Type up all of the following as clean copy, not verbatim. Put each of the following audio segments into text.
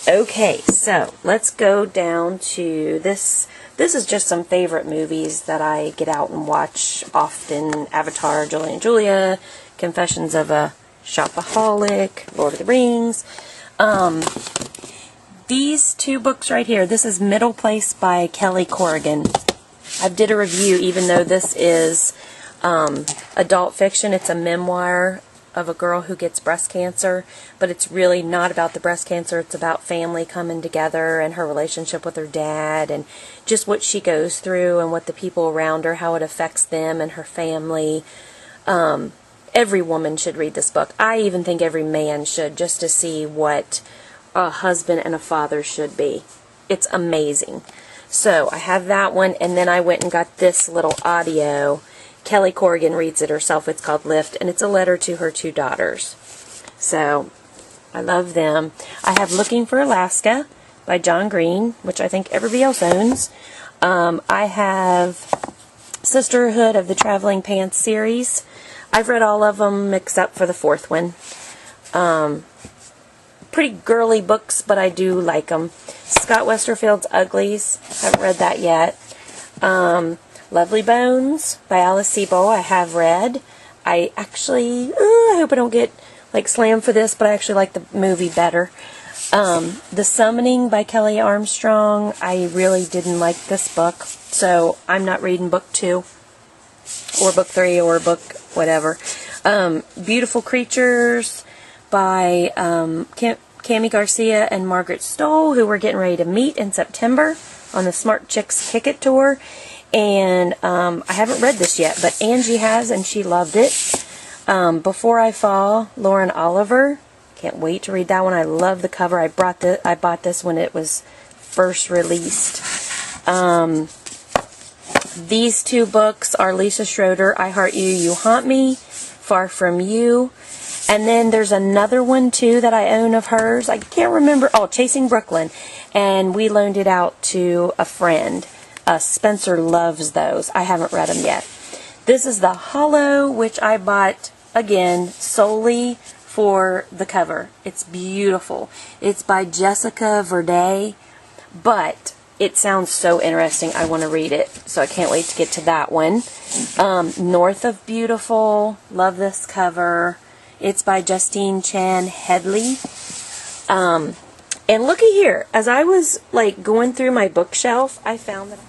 Okay, so let's go down to this. This is just some favorite movies that I get out and watch often. Avatar, Julie and Julia, Confessions of a Shopaholic, Lord of the Rings. These two books right here, this is Middle Place by Kelly Corrigan. I did a review, even though this is adult fiction. It's a memoir of a girl who gets breast cancer, but it's really not about the breast cancer. It's about family coming together and her relationship with her dad and just what she goes through and what the people around her, how it affects them and her family. Every woman should read this book. I even think every man should, just to see what a husband and a father should be. It's amazing. So I have that one, and then I went and got this little audio. Kelly Corrigan reads it herself. It's called Lift, and it's a letter to her 2 daughters. So I love them. I have Looking for Alaska by John Green, which I think everybody else owns. I have Sisterhood of the Traveling Pants series. I've read all of them except for the 4th one. Pretty girly books, but I do like them. Scott Westerfeld's Uglies. Haven't read that yet. Lovely Bones by Alice Sebold, I have read. I actually, I hope I don't get like slammed for this, but I actually like the movie better. The Summoning by Kelly Armstrong, I really didn't like this book, so I'm not reading book 2, or book 3, or book whatever. Beautiful Creatures by Cami Garcia and Margaret Stoll, who we're getting ready to meet in September on the Smart Chicks Kick It Tour. And I haven't read this yet, but Angie has, and she loved it. Before I Fall, Lauren Oliver. Can't wait to read that one. I love the cover. I bought this when it was first released. These 2 books are Lisa Schroeder, I Heart You, You Haunt Me, Far From You. And then there's another one, too, that I own of hers. I can't remember. Oh, Chasing Brooklyn. And we loaned it out to a friend. Spencer loves those. I haven't read them yet. This is The Hollow, which I bought, again, solely for the cover. It's beautiful. It's by Jessica Verde, but it sounds so interesting. I want to read it, so I can't wait to get to that one. North of Beautiful. Love this cover. It's by Justine Chan Headley. And looky here. As I was like going through my bookshelf, I found that.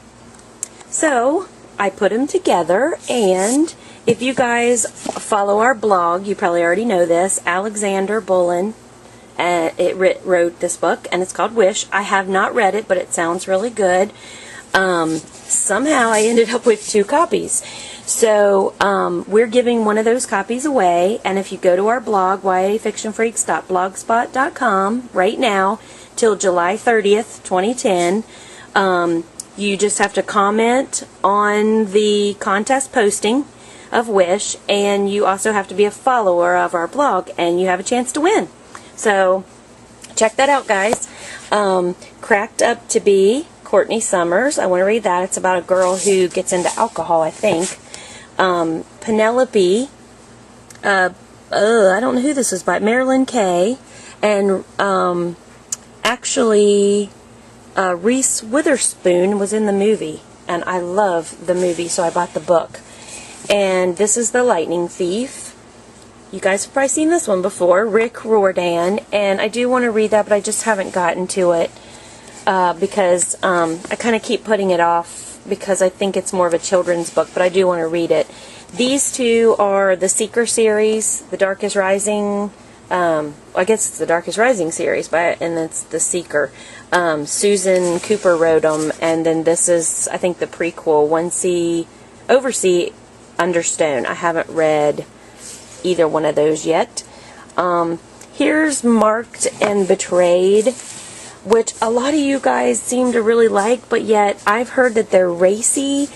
So I put them together, and if you guys follow our blog, you probably already know this. Alexander Bullen wrote this book, and it's called Wish. I have not read it, but it sounds really good. Somehow I ended up with 2 copies. So we're giving one of those copies away, and if you go to our blog, yafictionfreaks.blogspot.com, right now till July 30th, 2010, you just have to comment on the contest posting of Wish, and you also have to be a follower of our blog, and you have a chance to win. So check that out, guys. Cracked Up to Be, Courtney Summers. I want to read that. It's about a girl who gets into alcohol, I think. Penelope, I don't know who this is by, Marilyn Kay, and actually Reese Witherspoon was in the movie, and I love the movie, so I bought the book. And this is The Lightning Thief. You guys have probably seen this one before, Rick Riordan, and I do want to read that, but I just haven't gotten to it because I kind of keep putting it off because I think it's more of a children's book, but I do want to read it. These 2 are the Seeker series, The Dark is Rising. I guess it's the Darkest Rising series, and it's the Seeker. Susan Cooper wrote them, and then this is, I think, the prequel, Oversea Under Stone. I haven't read either one of those yet. Here's Marked and Betrayed, which a lot of you guys seem to really like, but yet I've heard that they're racy,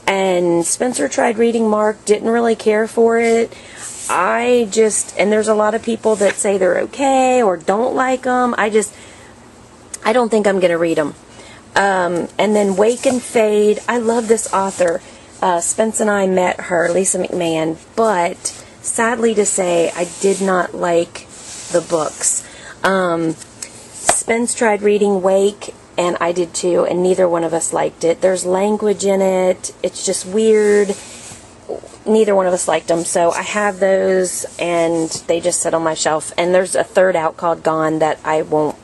and Spencer tried reading Marked, didn't really care for it. And there's a lot of people that say they're okay or don't like them. I don't think I'm going to read them. And then Wake and Fade. I love this author. Spence and I met her, Lisa McMahon, but sadly to say, I did not like the books. Spence tried reading Wake, and I did too, and neither one of us liked it. There's language in it. It's just weird. Neither one of us liked them, so I have those, and they just sit on my shelf. And there's a third out called Gone that I won't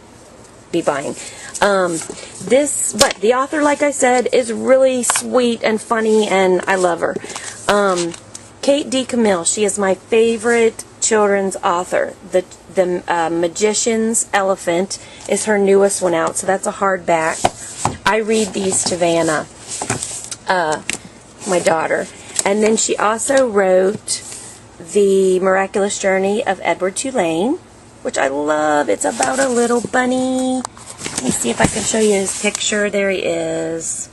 be buying. But the author, like I said, is really sweet and funny, and I love her. Kate DeCamille, she is my favorite children's author. The Magician's Elephant is her newest one out, so that's a hardback. I read these to Vanna, my daughter. And then she also wrote The Miraculous Journey of Edward Tulane, which I love. It's about a little bunny. Let me see if I can show you his picture. There he is.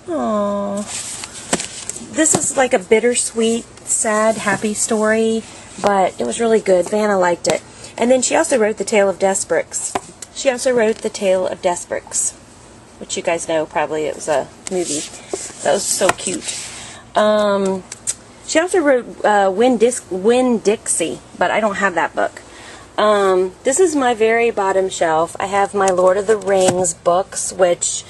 Aww. This is like a bittersweet, sad, happy story, but it was really good. Vanna liked it. And then she also wrote The Tale of Desperix. Which you guys know, probably it was a movie. That was so cute. She also wrote Winn-Dixie, but I don't have that book. This is my very bottom shelf. I have my Lord of the Rings books, which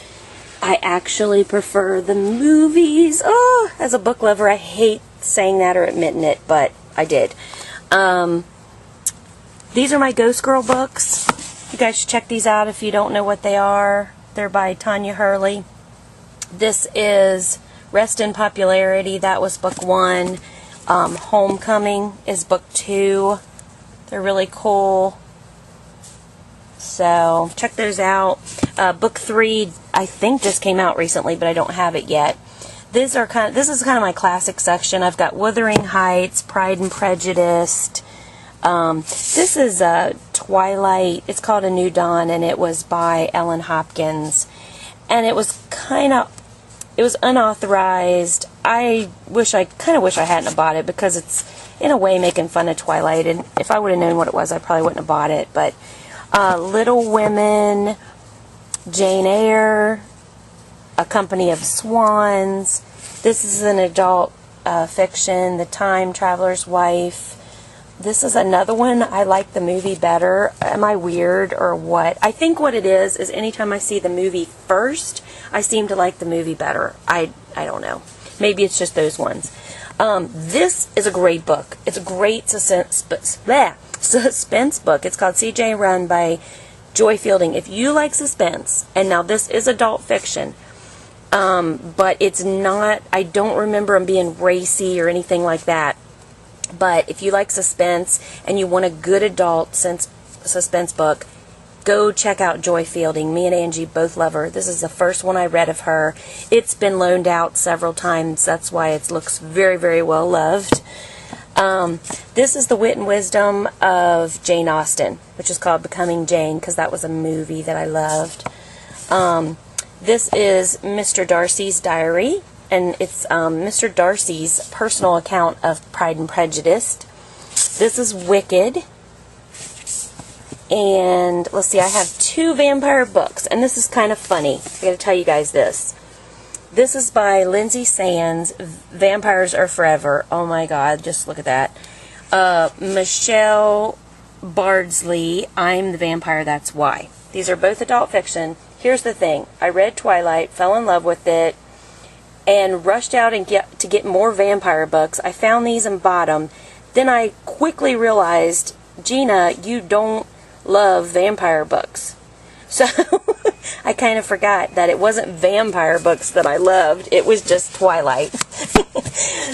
I actually prefer the movies. Oh, as a book lover, I hate saying that or admitting it, but I did. These are my Ghost Girl books. You guys should check these out if you don't know what they are. They're by Tanya Hurley. This is Rest in Popularity. That was book 1. Homecoming is book 2. They're really cool. So check those out. Book 3, I think, just came out recently, but I don't have it yet. This is kind of my classic section. I've got Wuthering Heights, Pride and Prejudice. This is Twilight. It's called A New Dawn, and it was by Ellen Hopkins. And it was unauthorized. I kind of wish I hadn't bought it, because it's in a way making fun of Twilight, and if I would have known what it was, I probably wouldn't have bought it. But Little Women, Jane Eyre, A Company of Swans. This is an adult fiction, The Time Traveler's Wife. This is another one. I like the movie better. Am I weird or what? I think what it is anytime I see the movie first, I seem to like the movie better. I don't know. Maybe it's just those ones. This is a great book. It's a great suspense book. It's called C.J. Run by Joy Fielding. If you like suspense, and now this is adult fiction, but it's not, I don't remember them being racy or anything like that. But if you like suspense and you want a good adult suspense book, go check out Joy Fielding. Me and Angie both love her. This is the first one I read of her. It's been loaned out several times. That's why it looks very, very well loved. This is the wit and wisdom of Jane Austen, which is called Becoming Jane, because that was a movie that I loved. This is Mr. Darcy's Diary, and it's Mr. Darcy's personal account of Pride and Prejudice. This is Wicked. And let's see, I have 2 vampire books, and this is kind of funny. I gotta tell you guys this. This is by Lindsay Sands, Vampires Are Forever. Oh my god, just look at that. Michelle Bardsley, I'm the Vampire, That's Why. These are both adult fiction. Here's the thing. I read Twilight, fell in love with it, and rushed out to get more vampire books. I found these and bought them. Then I quickly realized, Gina, you don't love vampire books. So I kind of forgot that it wasn't vampire books that I loved. It was just Twilight.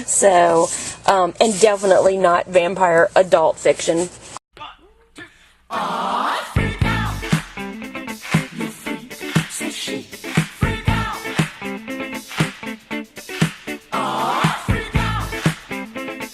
So, and definitely not vampire adult fiction. 1, 2,